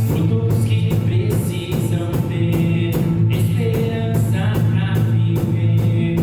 Por todos que precisam ter esperança pra viver.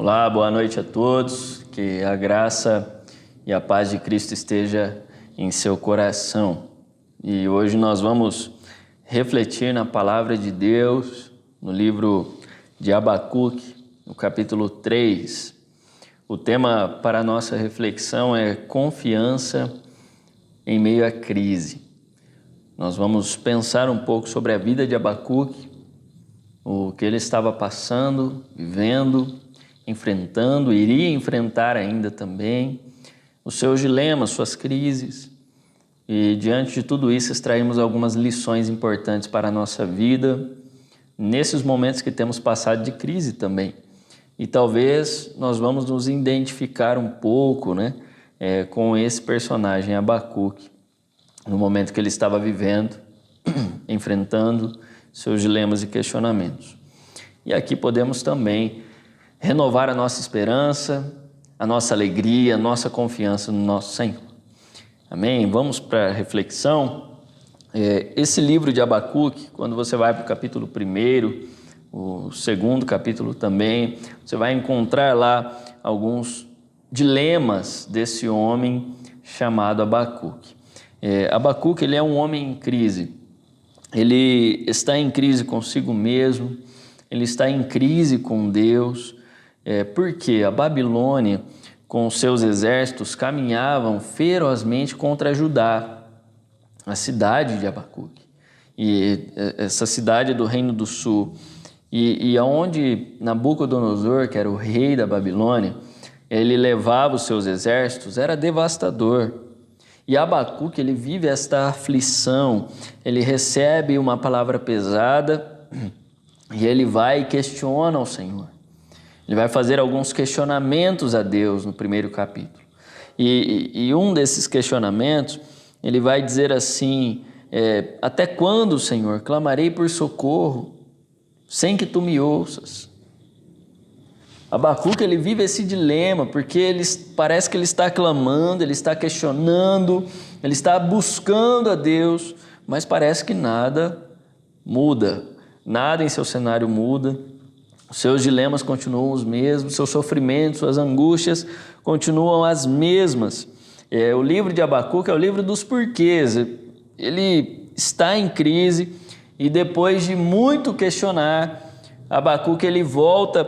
Olá, boa noite a todos, que a graça e a paz de Cristo esteja em seu coração. E hoje nós vamos refletir na palavra de Deus, no livro de Abacuque, no capítulo 3. O tema para a nossa reflexão é confiança em meio à crise. Nós vamos pensar um pouco sobre a vida de Abacuque, o que ele estava passando, vivendo, enfrentando, iria enfrentar ainda também, os seus dilemas, suas crises. E diante de tudo isso, extraímos algumas lições importantes para a nossa vida, nesses momentos que temos passado de crise também. E talvez nós vamos nos identificar um pouco, com esse personagem, Abacuque, no momento que ele estava vivendo, enfrentando seus dilemas e questionamentos. E aqui podemos também renovar a nossa esperança, a nossa alegria, a nossa confiança no nosso Senhor. Amém? Vamos para a reflexão. Esse livro de Abacuque, quando você vai para o capítulo 1, o segundo capítulo também, você vai encontrar lá alguns dilemas desse homem chamado Abacuque. Abacuque, ele é um homem em crise. Ele está em crise consigo mesmo, ele está em crise com Deus, porque a Babilônia, com seus exércitos, caminhavam ferozmente contra Judá, a cidade de Abacuque. E essa cidade é do Reino do Sul. E aonde Nabucodonosor, que era o rei da Babilônia, ele levava os seus exércitos, era devastador. E Abacuque, ele vive esta aflição, ele recebe uma palavra pesada e ele vai e questiona ao Senhor. Ele vai fazer alguns questionamentos a Deus no primeiro capítulo. E um desses questionamentos, ele vai dizer assim, até quando, Senhor, clamarei por socorro, sem que tu me ouças? Abacuque, ele vive esse dilema, porque parece que ele está clamando, ele está questionando, ele está buscando a Deus, mas parece que nada muda, nada em seu cenário muda. Os seus dilemas continuam os mesmos, seus sofrimentos, suas angústias continuam as mesmas. O livro de Abacuque é o livro dos porquês. Ele está em crise e depois de muito questionar, Abacuque ele volta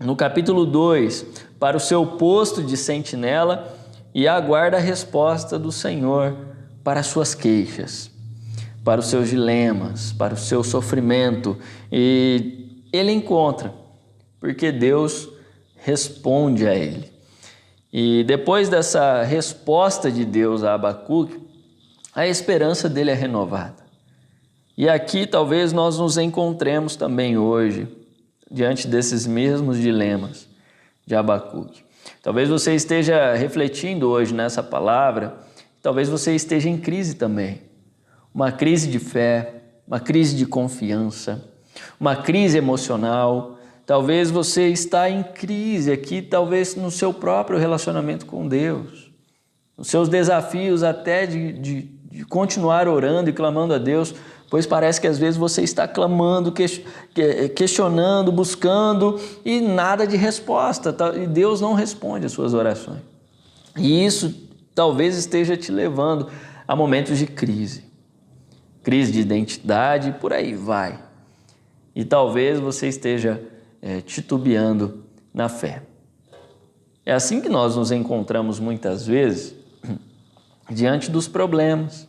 no capítulo 2 para o seu posto de sentinela e aguarda a resposta do Senhor para as suas queixas, para os seus dilemas, para o seu sofrimento. E ele encontra, porque Deus responde a ele. E depois dessa resposta de Deus a Abacuque, a esperança dele é renovada. E aqui talvez nós nos encontremos também hoje, diante desses mesmos dilemas de Abacuque. Talvez você esteja refletindo hoje nessa palavra, talvez você esteja em crise também. Uma crise de fé, uma crise de confiança, uma crise emocional. Talvez você está em crise aqui, talvez no seu próprio relacionamento com Deus. Os seus desafios até de continuar orando e clamando a Deus, pois parece que às vezes você está clamando, questionando, buscando e nada de resposta. E Deus não responde às suas orações. E isso talvez esteja te levando a momentos de crise. Crise de identidade, por aí vai. E talvez você esteja titubeando na fé. É assim que nós nos encontramos muitas vezes diante dos problemas,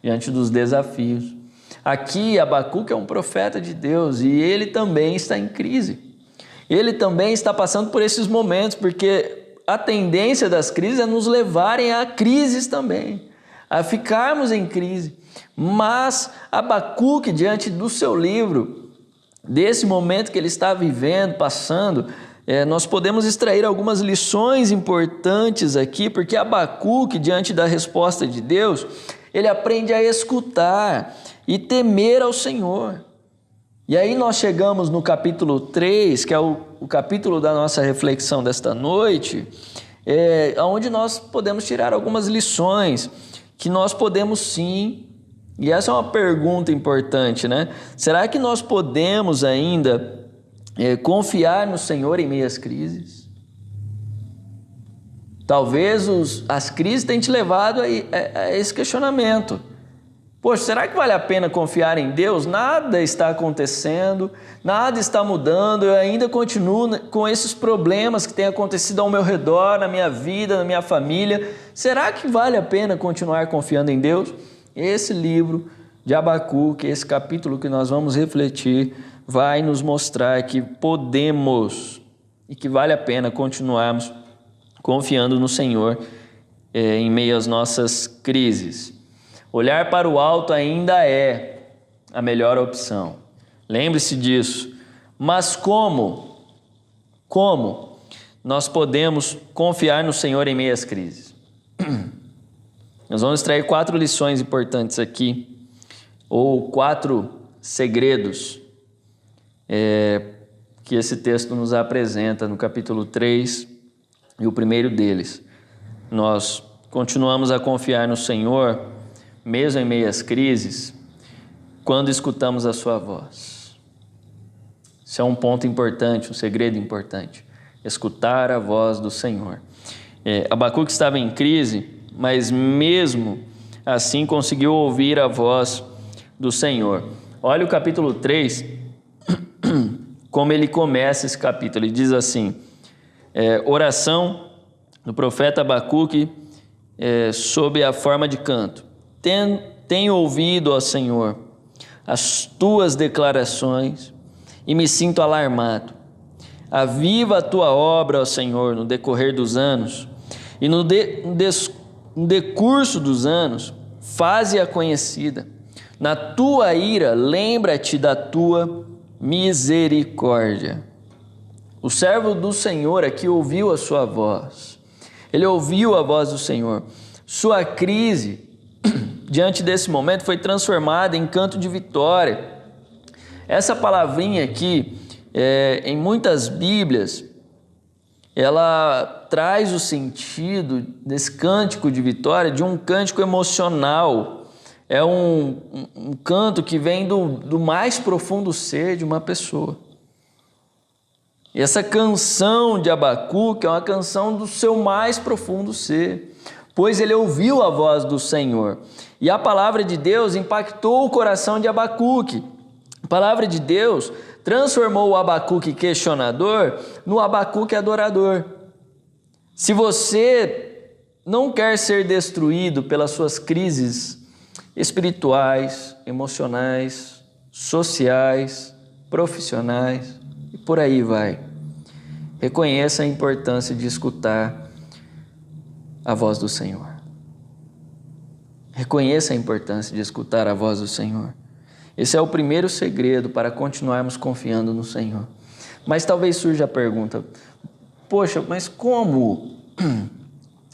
diante dos desafios. Aqui Abacuque é um profeta de Deus e ele também está em crise. Ele também está passando por esses momentos, porque a tendência das crises é nos levarem a crises também, a ficarmos em crise. Mas Abacuque, diante do seu livro, desse momento que ele está vivendo, passando, nós podemos extrair algumas lições importantes aqui, porque Abacuque, diante da resposta de Deus, ele aprende a escutar e temer ao Senhor. E aí nós chegamos no capítulo 3, que é o capítulo da nossa reflexão desta noite, onde nós podemos tirar algumas lições, que nós podemos sim, e essa é uma pergunta importante, Será que nós podemos ainda confiar no Senhor em meio às crises? Talvez as crises tenham te levado a esse questionamento. Poxa, será que vale a pena confiar em Deus? Nada está acontecendo, nada está mudando, eu ainda continuo com esses problemas que têm acontecido ao meu redor, na minha vida, na minha família. Será que vale a pena continuar confiando em Deus? Esse livro de Abacuque, esse capítulo que nós vamos refletir, vai nos mostrar que podemos e que vale a pena continuarmos confiando no Senhor em meio às nossas crises. Olhar para o alto ainda é a melhor opção. Lembre-se disso. Mas como nós podemos confiar no Senhor em meio às crises? Nós vamos extrair 4 lições importantes aqui, ou 4 segredos que esse texto nos apresenta no capítulo 3, e o primeiro deles. Nós continuamos a confiar no Senhor, mesmo em meio às crises, quando escutamos a sua voz. Isso é um ponto importante, um segredo importante. Escutar a voz do Senhor. Abacuque estava em crise, mas mesmo assim conseguiu ouvir a voz do Senhor. Olha o capítulo 3, como ele começa esse capítulo. Ele diz assim, oração do profeta Abacuque sob a forma de canto. Tenho ouvido, ó Senhor, as tuas declarações e me sinto alarmado. Aviva a tua obra, ó Senhor, no decorrer dos anos, e no decurso dos anos, faze-a conhecida. Na tua ira, lembra-te da tua misericórdia. O servo do Senhor aqui ouviu a sua voz. Ele ouviu a voz do Senhor. Sua crise diante desse momento foi transformada em canto de vitória. Essa palavrinha aqui, em muitas Bíblias, ela traz o sentido desse cântico de vitória de um cântico emocional. É um canto que vem do mais profundo ser de uma pessoa. E essa canção de Abacuque é uma canção do seu mais profundo ser, pois ele ouviu a voz do Senhor. E a palavra de Deus impactou o coração de Abacuque. A palavra de Deus transformou o Abacuque questionador no Abacuque adorador. Se você não quer ser destruído pelas suas crises espirituais, emocionais, sociais, profissionais, e por aí vai, reconheça a importância de escutar a voz do Senhor. Reconheça a importância de escutar a voz do Senhor. Esse é o primeiro segredo para continuarmos confiando no Senhor. Mas talvez surja a pergunta, poxa, mas como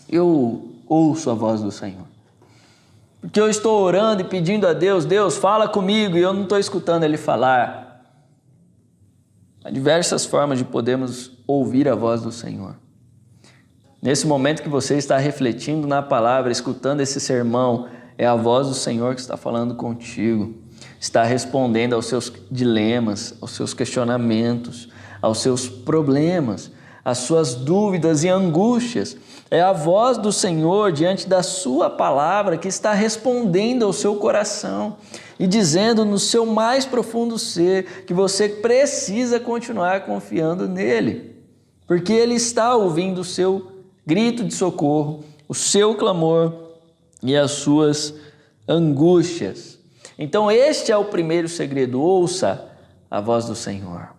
eu ouço a voz do Senhor? Porque eu estou orando e pedindo a Deus, Deus, fala comigo, e eu não estou escutando Ele falar. Há diversas formas de podermos ouvir a voz do Senhor. Nesse momento que você está refletindo na palavra, escutando esse sermão, é a voz do Senhor que está falando contigo. Está respondendo aos seus dilemas, aos seus questionamentos, aos seus problemas, às suas dúvidas e angústias. É a voz do Senhor diante da sua palavra que está respondendo ao seu coração e dizendo no seu mais profundo ser que você precisa continuar confiando nele, porque ele está ouvindo o seu grito de socorro, o seu clamor e as suas angústias. Então este é o primeiro segredo, ouça a voz do Senhor.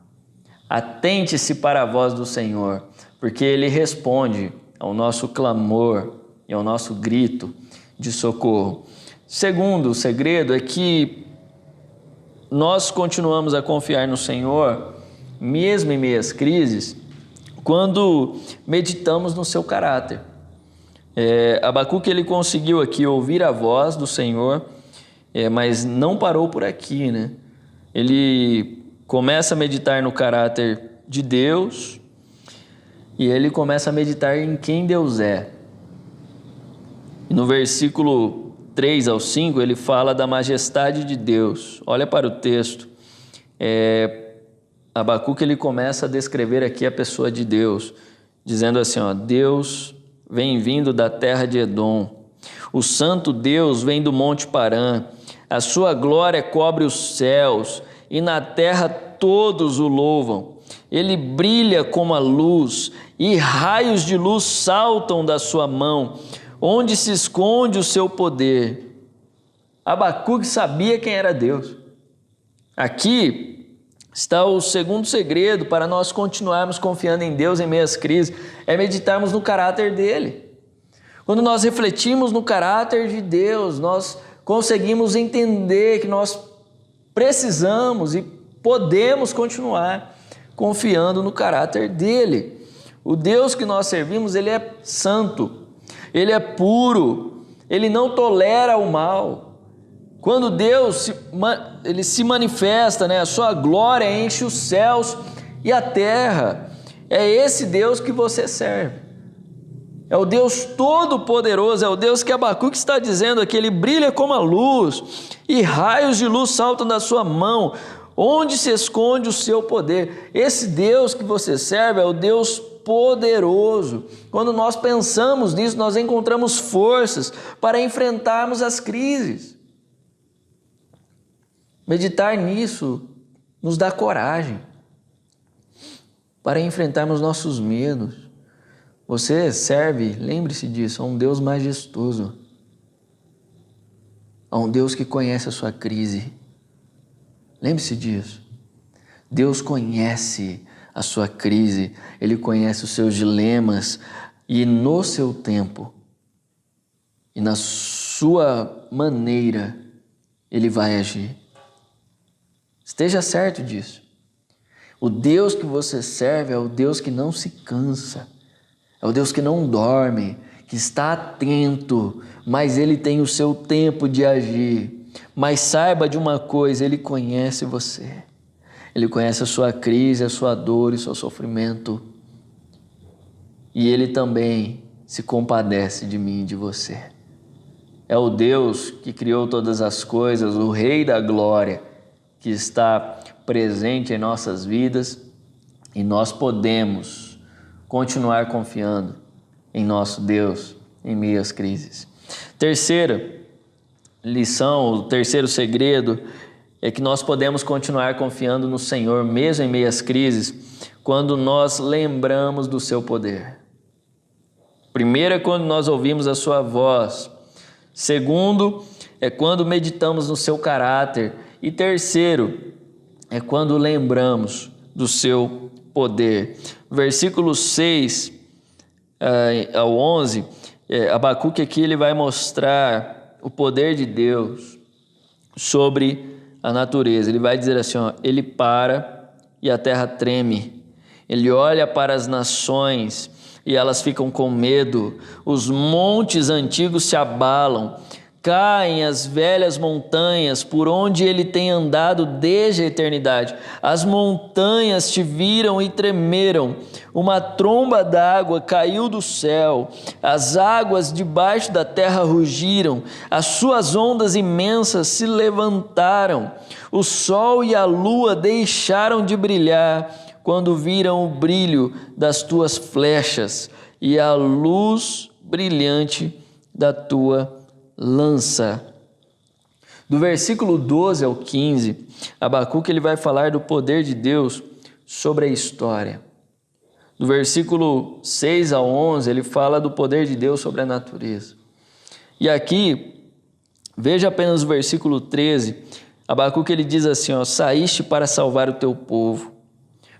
Atente-se para a voz do Senhor, porque Ele responde ao nosso clamor e ao nosso grito de socorro. Segundo, o segredo é que nós continuamos a confiar no Senhor, mesmo em meio às crises, quando meditamos no seu caráter. Abacuque ele conseguiu aqui ouvir a voz do Senhor, mas não parou por aqui, né? Ele começa a meditar no caráter de Deus e ele começa a meditar em quem Deus é. E no versículo 3 ao 5 ele fala da majestade de Deus. Olha para o texto. Abacuque ele começa a descrever aqui a pessoa de Deus, dizendo assim, ó, Deus vem vindo da terra de Edom, o santo Deus vem do monte Parã, a sua glória cobre os céus, e na terra todos o louvam. Ele brilha como a luz, e raios de luz saltam da sua mão, onde se esconde o seu poder. Abacuque sabia quem era Deus. Aqui está o segundo segredo para nós continuarmos confiando em Deus em meio às crises, é meditarmos no caráter dele. Quando nós refletimos no caráter de Deus, nós conseguimos entender que nós precisamos e podemos continuar confiando no caráter dele. O Deus que nós servimos, ele é santo, ele é puro, ele não tolera o mal. Quando Deus ele se manifesta, a sua glória enche os céus e a terra. É esse Deus que você serve. É o Deus Todo-Poderoso, é o Deus que Abacuque está dizendo aqui, ele brilha como a luz, e raios de luz saltam da sua mão, onde se esconde o seu poder. Esse Deus que você serve é o Deus poderoso. Quando nós pensamos nisso, nós encontramos forças para enfrentarmos as crises. Meditar nisso nos dá coragem para enfrentarmos nossos medos. Você serve, lembre-se disso, a um Deus majestoso, a um Deus que conhece a sua crise. Lembre-se disso. Deus conhece a sua crise, Ele conhece os seus dilemas e no seu tempo e na sua maneira Ele vai agir. Esteja certo disso. O Deus que você serve é o Deus que não se cansa, é o Deus que não dorme, que está atento, mas Ele tem o seu tempo de agir. Mas saiba de uma coisa, Ele conhece você. Ele conhece a sua crise, a sua dor e o seu sofrimento. E Ele também se compadece de mim e de você. É o Deus que criou todas as coisas, o Rei da Glória, que está presente em nossas vidas, e nós podemos continuar confiando em nosso Deus em meio às crises. Terceira lição, o terceiro segredo é que nós podemos continuar confiando no Senhor mesmo em meio às crises quando nós lembramos do seu poder. Primeiro é quando nós ouvimos a sua voz. Segundo é quando meditamos no seu caráter. E terceiro é quando lembramos do seu poder. Versículos 6 ao 11, Abacuque aqui ele vai mostrar o poder de Deus sobre a natureza. Ele vai dizer assim, ó, ele para e a terra treme. Ele olha para as nações e elas ficam com medo. Os montes antigos se abalam. Caem as velhas montanhas por onde ele tem andado desde a eternidade. As montanhas te viram e tremeram. Uma tromba d'água caiu do céu. As águas debaixo da terra rugiram. As suas ondas imensas se levantaram. O sol e a lua deixaram de brilhar quando viram o brilho das tuas flechas e a luz brilhante da tua lança. Do versículo 12 ao 15, Abacuque ele vai falar do poder de Deus sobre a história. Do versículo 6 ao 11, ele fala do poder de Deus sobre a natureza. E aqui, veja apenas o versículo 13, Abacuque ele diz assim, ó, saíste para salvar o teu povo,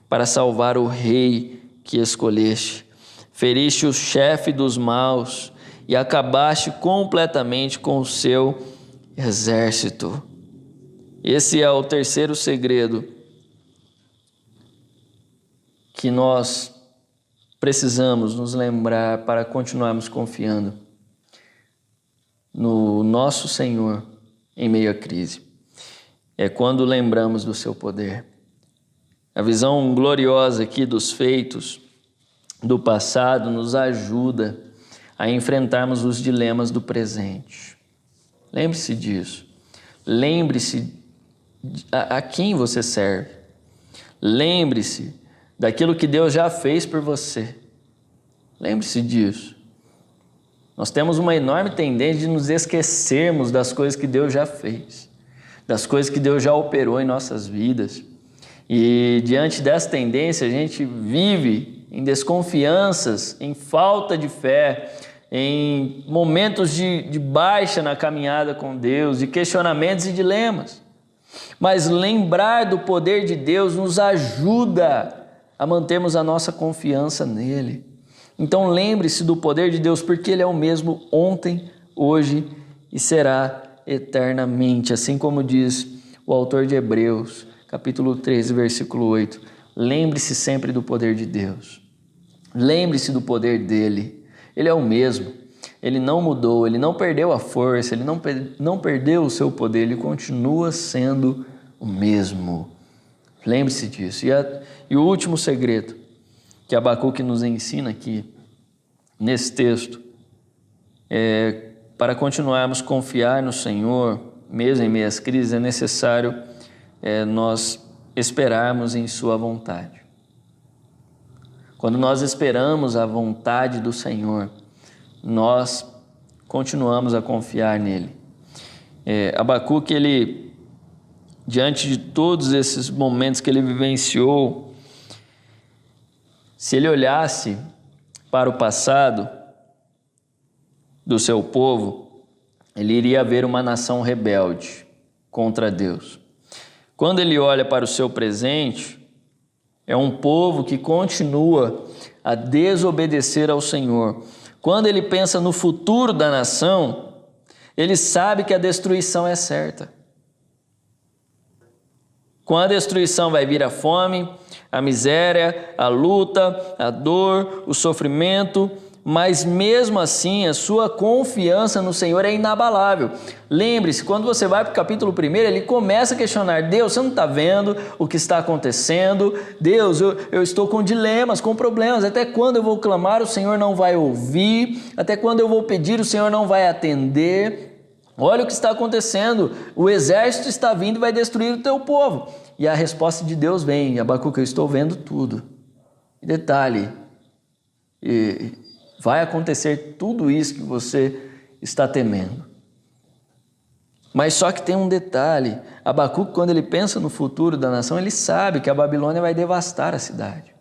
para salvar o rei que escolheste, feriste o chefe dos maus, e acabaste completamente com o seu exército. Esse é o terceiro segredo que nós precisamos nos lembrar para continuarmos confiando no nosso Senhor em meio à crise. É quando lembramos do seu poder. A visão gloriosa aqui dos feitos do passado nos ajuda a enfrentarmos os dilemas do presente. Lembre-se disso. Lembre-se a quem você serve. Lembre-se daquilo que Deus já fez por você. Lembre-se disso. Nós temos uma enorme tendência de nos esquecermos das coisas que Deus já fez, das coisas que Deus já operou em nossas vidas. E diante dessa tendência, a gente vive em desconfianças, em falta de fé, em momentos de baixa na caminhada com Deus, de questionamentos e dilemas. Mas lembrar do poder de Deus nos ajuda a mantermos a nossa confiança nele. Então lembre-se do poder de Deus, porque Ele é o mesmo ontem, hoje e será eternamente. Assim como diz o autor de Hebreus, capítulo 13, versículo 8. Lembre-se sempre do poder de Deus. Lembre-se do poder dEle. Ele é o mesmo. Ele não mudou, Ele não perdeu a força, Ele não perdeu o seu poder, Ele continua sendo o mesmo. Lembre-se disso. E o último segredo que Abacuque nos ensina aqui, nesse texto, para continuarmos a confiar no Senhor, mesmo em meio às crises, é necessário nós esperarmos em Sua vontade. Quando nós esperamos a vontade do Senhor, nós continuamos a confiar nele. Abacuque, ele, diante de todos esses momentos que ele vivenciou, se ele olhasse para o passado do seu povo, ele iria ver uma nação rebelde contra Deus. Quando ele olha para o seu presente, é um povo que continua a desobedecer ao Senhor. Quando ele pensa no futuro da nação, ele sabe que a destruição é certa. Com a destruição vai vir a fome, a miséria, a luta, a dor, o sofrimento, mas mesmo assim a sua confiança no Senhor é inabalável. Lembre-se, quando você vai para o capítulo 1, ele começa a questionar: Deus, você não está vendo o que está acontecendo? Deus, eu estou com dilemas, com problemas. Até quando eu vou clamar, o Senhor não vai ouvir? Até quando eu vou pedir, o Senhor não vai atender? Olha o que está acontecendo, o exército está vindo e vai destruir o teu povo. E a resposta de Deus vem: Abacuque, eu estou vendo tudo. E detalhe, vai acontecer tudo isso que você está temendo. Mas só que tem um detalhe: Abacuque, quando ele pensa no futuro da nação, ele sabe que a Babilônia vai devastar a cidade.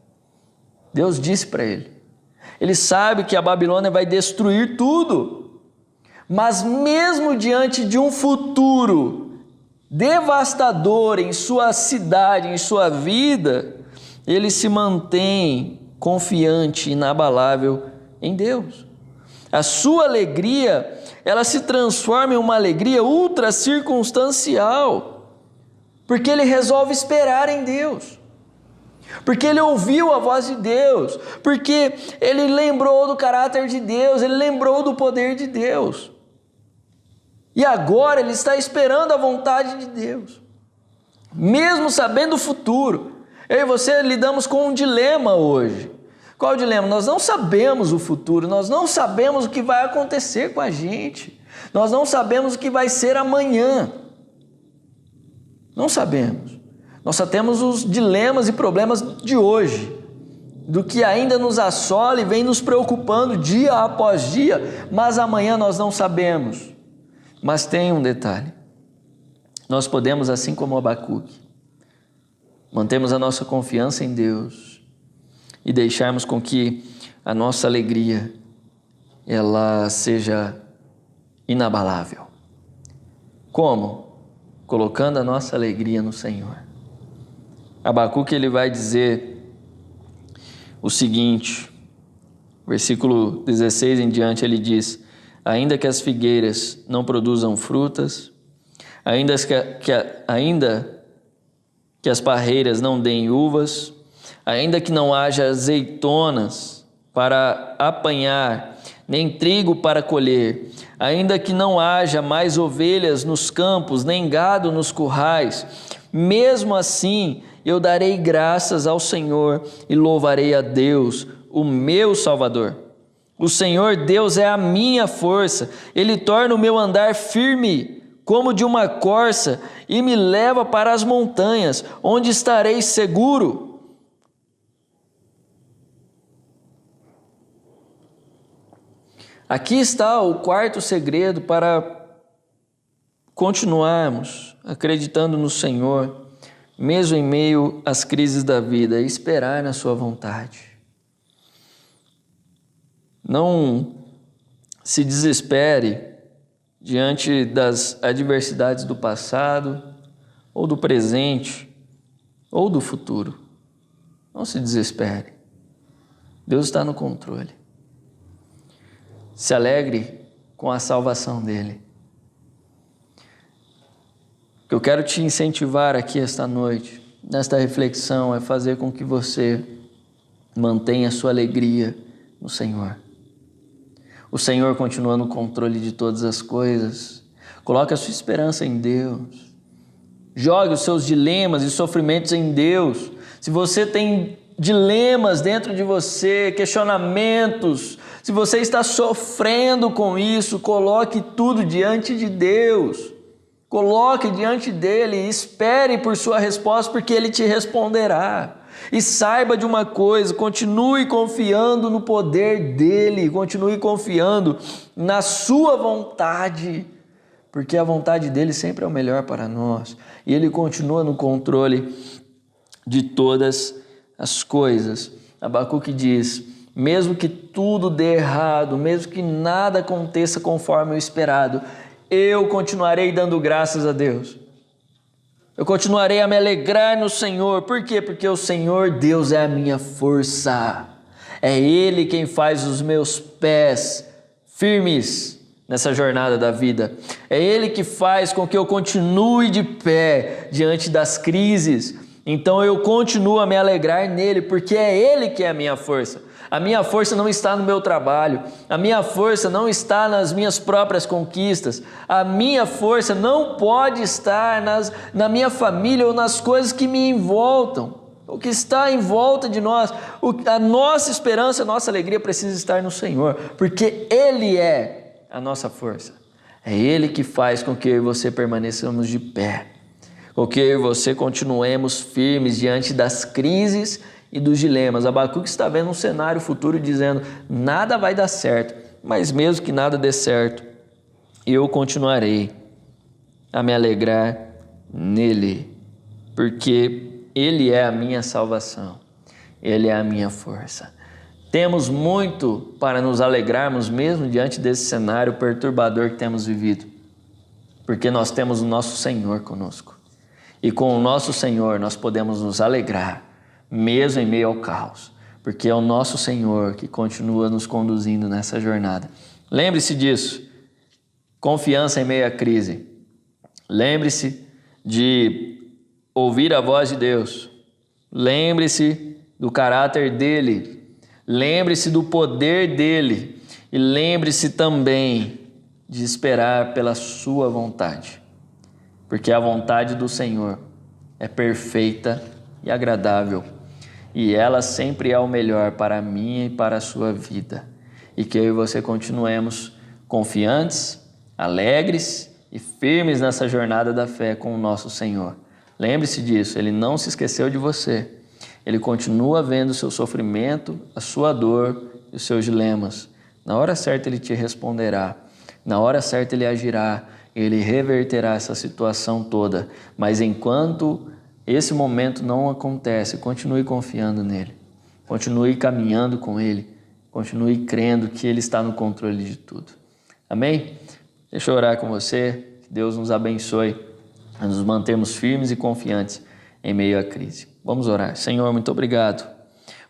Deus disse para ele. Ele sabe que a Babilônia vai destruir tudo. Mas mesmo diante de um futuro devastador em sua cidade, em sua vida, ele se mantém confiante, inabalável em Deus. A sua alegria, ela se transforma em uma alegria ultra circunstancial, porque ele resolve esperar em Deus, porque ele ouviu a voz de Deus, porque ele lembrou do caráter de Deus, ele lembrou do poder de Deus. E agora ele está esperando a vontade de Deus, mesmo sabendo o futuro. Eu e você lidamos com um dilema hoje. Qual o dilema? Nós não sabemos o futuro, nós não sabemos o que vai acontecer com a gente, nós não sabemos o que vai ser amanhã. Não sabemos. Nós só temos os dilemas e problemas de hoje, do que ainda nos assola e vem nos preocupando dia após dia, mas amanhã nós não sabemos. Mas tem um detalhe: nós podemos, assim como Abacuque, mantermos a nossa confiança em Deus e deixarmos com que a nossa alegria ela seja inabalável. Como? Colocando a nossa alegria no Senhor. Abacuque, ele vai dizer o seguinte, versículo 16 em diante, ele diz: ainda que as figueiras não produzam frutas, ainda que as parreiras não deem uvas, ainda que não haja azeitonas para apanhar, nem trigo para colher, ainda que não haja mais ovelhas nos campos, nem gado nos currais, mesmo assim eu darei graças ao Senhor e louvarei a Deus, o meu Salvador. O Senhor Deus é a minha força, Ele torna o meu andar firme como de uma corça, e me leva para as montanhas, onde estarei seguro. Aqui está o quarto segredo para continuarmos acreditando no Senhor, mesmo em meio às crises da vida, e esperar na sua vontade. Não se desespere diante das adversidades do passado, ou do presente, ou do futuro. Não se desespere. Deus está no controle. Se alegre com a salvação dele. O que eu quero te incentivar aqui esta noite, nesta reflexão, é fazer com que você mantenha a sua alegria no Senhor. O Senhor continua no controle de todas as coisas. Coloque a sua esperança em Deus. Jogue os seus dilemas e sofrimentos em Deus. Se você tem dilemas dentro de você, questionamentos, se você está sofrendo com isso, coloque tudo diante de Deus. Coloque diante dele e espere por sua resposta, porque ele te responderá. E saiba de uma coisa, continue confiando no poder dele, continue confiando na sua vontade, porque a vontade dele sempre é o melhor para nós. E ele continua no controle de todas as coisas. Abacuque diz: mesmo que tudo dê errado, mesmo que nada aconteça conforme o esperado, eu continuarei dando graças a Deus. Eu continuarei a me alegrar no Senhor. Por quê? Porque o Senhor Deus é a minha força. É Ele quem faz os meus pés firmes nessa jornada da vida. É Ele que faz com que eu continue de pé diante das crises. Então eu continuo a me alegrar nele, porque é Ele que é a minha força. A minha força não está no meu trabalho, a minha força não está nas minhas próprias conquistas, a minha força não pode estar na minha família ou nas coisas que me envoltam. O que está em volta de nós, a nossa esperança, a nossa alegria precisa estar no Senhor, porque Ele é a nossa força. É Ele que faz com que eu e você permaneçamos de pé, com que eu e você continuemos firmes diante das crises e dos dilemas. Abacuque está vendo um cenário futuro dizendo: nada vai dar certo, mas mesmo que nada dê certo, eu continuarei a me alegrar nele, porque Ele é a minha salvação, Ele é a minha força. Temos muito para nos alegrarmos mesmo diante desse cenário perturbador que temos vivido, porque nós temos o nosso Senhor conosco, e com o nosso Senhor nós podemos nos alegrar, mesmo em meio ao caos, porque é o nosso Senhor que continua nos conduzindo nessa jornada. Lembre-se disso, confiança em meio à crise. Lembre-se de ouvir a voz de Deus. Lembre-se do caráter dele. Lembre-se do poder dele. E lembre-se também de esperar pela sua vontade, porque a vontade do Senhor é perfeita e agradável, e ela sempre é o melhor para a minha e para a sua vida. E que eu e você continuemos confiantes, alegres e firmes nessa jornada da fé com o nosso Senhor. Lembre-se disso, Ele não se esqueceu de você. Ele continua vendo o seu sofrimento, a sua dor e os seus dilemas. Na hora certa Ele te responderá. Na hora certa Ele agirá. Ele reverterá essa situação toda. Mas enquanto esse momento não acontece, continue confiando nele, continue caminhando com ele, continue crendo que ele está no controle de tudo. Amém? Deixa eu orar com você, que Deus nos abençoe a nos mantermos firmes e confiantes em meio à crise. Vamos orar. Senhor, muito obrigado.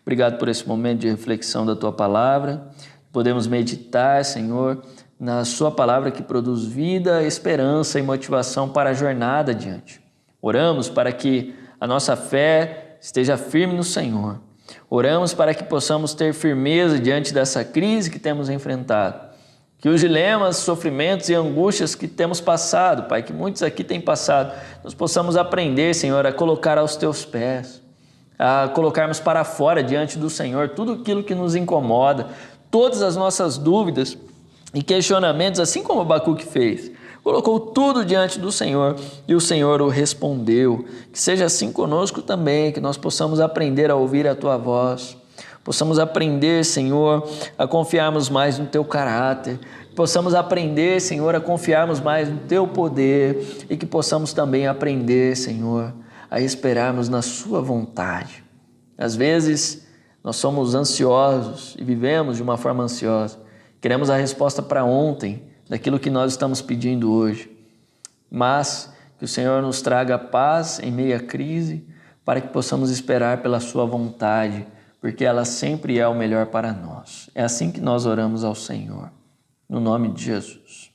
Obrigado por esse momento de reflexão da Tua Palavra. Podemos meditar, Senhor, na Sua Palavra que produz vida, esperança e motivação para a jornada adiante. Oramos para que a nossa fé esteja firme no Senhor. Oramos para que possamos ter firmeza diante dessa crise que temos enfrentado. Que os dilemas, sofrimentos e angústias que temos passado, Pai, que muitos aqui têm passado, nós possamos aprender, Senhor, a colocar aos Teus pés, a colocarmos para fora diante do Senhor tudo aquilo que nos incomoda, todas as nossas dúvidas e questionamentos, assim como Abacuque fez. colocou tudo diante do Senhor e o Senhor o respondeu. Que seja assim conosco também, que nós possamos aprender a ouvir a Tua voz, possamos aprender, Senhor, a confiarmos mais no Teu caráter, possamos aprender, Senhor, a confiarmos mais no Teu poder e que possamos também aprender, Senhor, a esperarmos na Sua vontade. Às vezes, nós somos ansiosos e vivemos de uma forma ansiosa. Queremos a resposta para ontem, daquilo que nós estamos pedindo hoje. Mas que o Senhor nos traga paz em meio à crise, para que possamos esperar pela Sua vontade, porque ela sempre é o melhor para nós. É assim que nós oramos ao Senhor. No nome de Jesus.